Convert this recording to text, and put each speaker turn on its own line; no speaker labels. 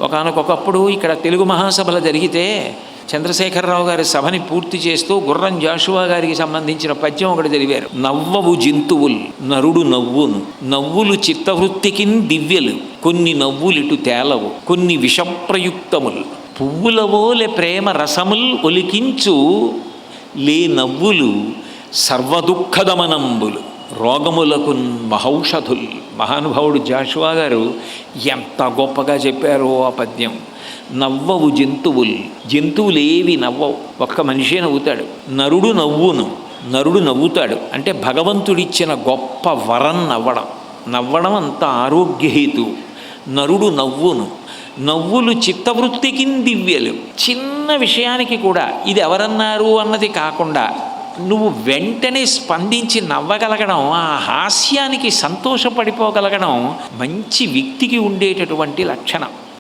ఒకానొకప్పుడు ఇక్కడ తెలుగు మహాసభలు జరిగితే చంద్రశేఖరరావు గారి సభని పూర్తి చేస్తూ గుర్రం జాషువా గారికి సంబంధించిన పద్యం ఒకటి చదివారు. నవ్వవు జంతువుల్ నరుడు నవ్వును, నవ్వులు చిత్తవృత్తికిన్ దివ్యలు, కొన్ని నవ్వులిటు తేలవు, కొన్ని విషప్రయుక్తములు, పువ్వులవోలె ప్రేమ రసముల్ ఒలికించు లే నవ్వులు సర్వదుఃఖదమనంబులు, రోగములకు మహౌషధుల్. మహానుభావుడు జాషువా గారు ఎంత గొప్పగా చెప్పారో ఆ పద్యం. నవ్వవు జంతువులు, జంతువులేవి నవ్వవు, ఒక్క మనిషే నవ్వుతాడు. నరుడు నవ్వును, నరుడు నవ్వుతాడు అంటే భగవంతుడిచ్చిన గొప్ప వరం నవ్వడం. నవ్వడం అంత ఆరోగ్యహేతు. నరుడు నవ్వును, నవ్వులు చిత్తవృత్తికి దివ్యలు. చిన్న విషయానికి కూడా ఇది ఎవరన్నారు అన్నది కాకుండా నువ్వు వెంటనే స్పందించి నవ్వగలగడం, ఆ హాస్యానికి సంతోషపడిపోగలగడం మంచి వ్యక్తికి ఉండేటటువంటి లక్షణం.